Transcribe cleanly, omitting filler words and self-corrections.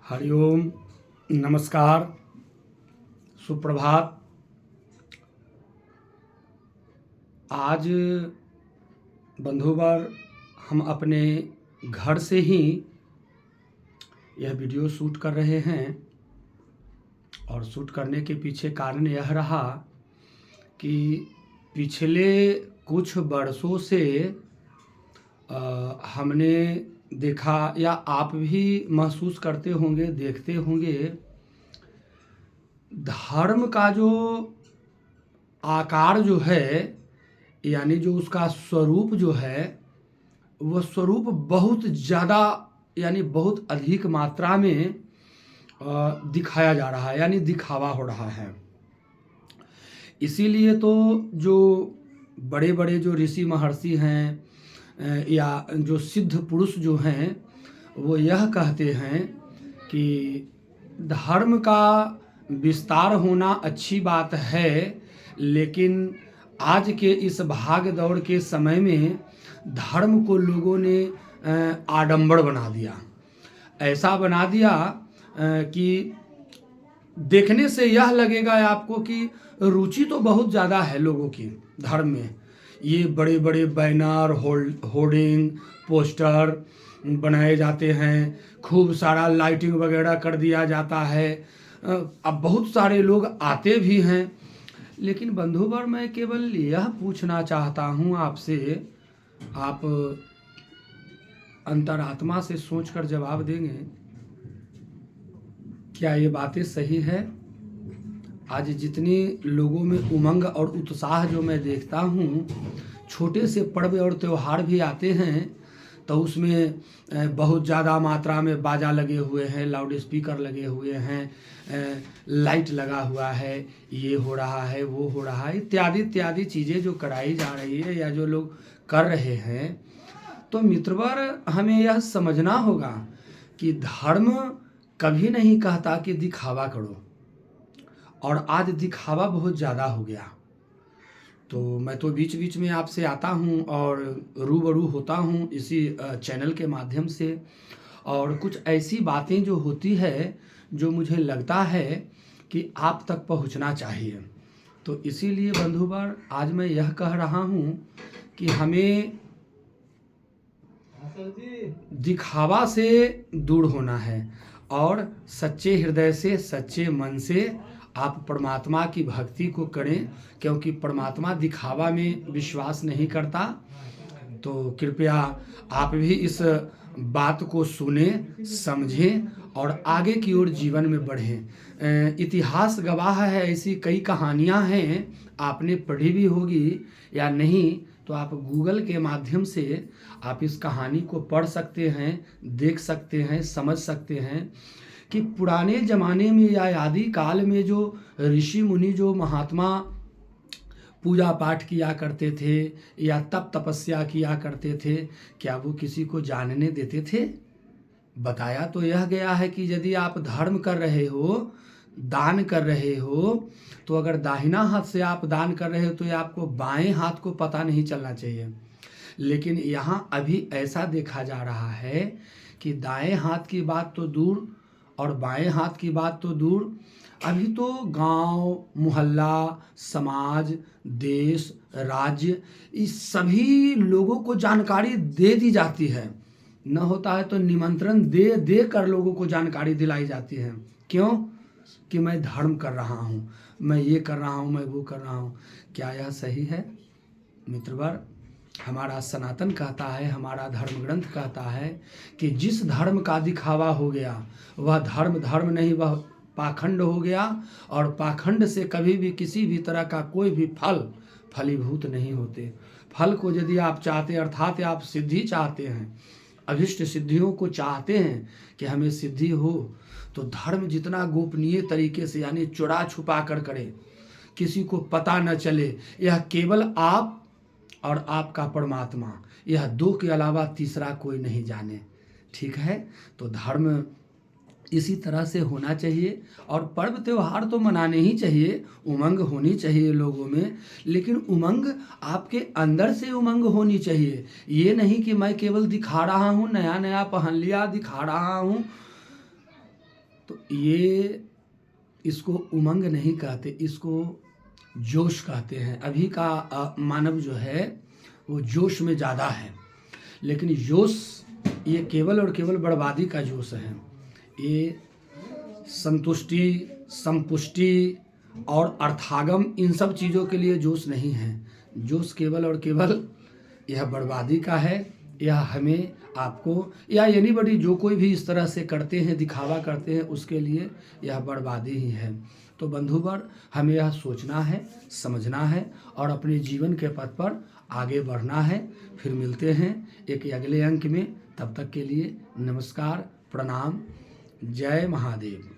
हरिओम, नमस्कार, सुप्रभात। आज बंधुवर हम अपने घर से ही यह वीडियो शूट कर रहे हैं और शूट करने के पीछे कारण यह रहा कि पिछले कुछ वर्षों से हमने देखा या आप भी महसूस करते होंगे, देखते होंगे, धर्म का जो आकार जो है, यानी जो उसका स्वरूप जो है, वह स्वरूप बहुत ज़्यादा यानी बहुत अधिक मात्रा में दिखाया जा रहा है, यानी दिखावा हो रहा है। इसीलिए तो जो बड़े बड़े जो ऋषि महर्षि हैं या जो सिद्ध पुरुष जो हैं, वो यह कहते हैं कि धर्म का विस्तार होना अच्छी बात है, लेकिन आज के इस भाग दौड़ के समय में धर्म को लोगों ने आडंबर बना दिया। ऐसा बना दिया कि देखने से यह लगेगा आपको कि रुचि तो बहुत ज़्यादा है लोगों की धर्म में। ये बड़े बड़े बैनर, होर्डिंग, पोस्टर बनाए जाते हैं, खूब सारा लाइटिंग वगैरह कर दिया जाता है। अब बहुत सारे लोग आते भी हैं, लेकिन बंधुवर मैं केवल यह पूछना चाहता हूँ आपसे, आप अंतरात्मा से सोचकर जवाब देंगे, क्या ये बातें सही है? आज जितनी लोगों में उमंग और उत्साह जो मैं देखता हूँ, छोटे से पर्व और त्यौहार भी आते हैं तो उसमें बहुत ज़्यादा मात्रा में बाजा लगे हुए हैं, लाउड स्पीकर लगे हुए हैं, लाइट लगा हुआ है, ये हो रहा है, वो हो रहा है, इत्यादि इत्यादि चीज़ें जो कराई जा रही है या जो लोग कर रहे हैं। तो मित्रवर, हमें यह समझना होगा कि धर्म कभी नहीं कहता कि दिखावा करो, और आज दिखावा बहुत ज़्यादा हो गया। तो मैं तो बीच बीच में आपसे आता हूँ और रूबरू होता हूँ इसी चैनल के माध्यम से, और कुछ ऐसी बातें जो होती है जो मुझे लगता है कि आप तक पहुँचना चाहिए। तो इसीलिए बंधुवर, आज मैं यह कह रहा हूँ कि हमें दिखावा से दूर होना है और सच्चे हृदय से, सच्चे मन से आप परमात्मा की भक्ति को करें, क्योंकि परमात्मा दिखावा में विश्वास नहीं करता। तो कृपया आप भी इस बात को सुने, समझें और आगे की ओर जीवन में बढ़ें। इतिहास गवाह है, ऐसी कई कहानियां हैं, आपने पढ़ी भी होगी या नहीं तो आप गूगल के माध्यम से आप इस कहानी को पढ़ सकते हैं, देख सकते हैं, समझ सकते हैं कि पुराने ज़माने में या आदि काल में जो ऋषि मुनि, जो महात्मा पूजा पाठ किया करते थे या तप तपस्या किया करते थे, क्या वो किसी को जानने देते थे? बताया तो यह गया है कि यदि आप धर्म कर रहे हो, दान कर रहे हो, तो अगर दाहिना हाथ से आप दान कर रहे हो तो ये आपको बाएं हाथ को पता नहीं चलना चाहिए। लेकिन यहाँ अभी ऐसा देखा जा रहा है कि दाएं हाथ की बात तो दूर और बाएं हाथ की बात तो दूर, अभी तो गांव, मोहल्ला, समाज, देश, राज्य, इस सभी लोगों को जानकारी दे दी जाती है। न होता है तो निमंत्रण दे दे कर लोगों को जानकारी दिलाई जाती है। क्यों? कि मैं धर्म कर रहा हूँ, मैं ये कर रहा हूँ, मैं वो कर रहा हूँ। क्या यह सही है? मित्रवर, हमारा सनातन कहता है, हमारा धर्म ग्रंथ कहता है कि जिस धर्म का दिखावा हो गया वह धर्म धर्म नहीं, वह पाखंड हो गया, और पाखंड से कभी भी किसी भी तरह का कोई भी फल फलीभूत नहीं होते। फल को यदि आप चाहते, अर्थात आप सिद्धि चाहते हैं, अभिष्ट सिद्धियों को चाहते हैं कि हमें सिद्धि हो, तो धर्म जितना गोपनीय तरीके से, यानी चुरा छुपा कर करें, किसी को पता न चले, यह केवल आप और आपका परमात्मा, यह दो के अलावा तीसरा कोई नहीं जाने। ठीक है? तो धर्म इसी तरह से होना चाहिए, और पर्व त्यौहार तो मनाने ही चाहिए, उमंग होनी चाहिए लोगों में, लेकिन उमंग आपके अंदर से उमंग होनी चाहिए। ये नहीं कि मैं केवल दिखा रहा हूँ, नया नया पहन लिया, दिखा रहा हूँ, तो ये इसको उमंग नहीं कहते, इसको जोश कहते हैं। अभी का मानव जो है वो जोश में ज़्यादा है, लेकिन जोश ये केवल और केवल बर्बादी का जोश है। ये संतुष्टि, संपुष्टि और अर्थागम इन सब चीज़ों के लिए जोश नहीं है। जोश केवल और केवल यह बर्बादी का है। यह हमें, आपको, या एनीबॉडी जो कोई भी इस तरह से करते हैं, दिखावा करते हैं, उसके लिए यह बर्बादी ही है। तो बंधुवर, हमें यह सोचना है, समझना है और अपने जीवन के पथ पर आगे बढ़ना है। फिर मिलते हैं एक अगले अंक में। तब तक के लिए नमस्कार, प्रणाम, जय महादेव।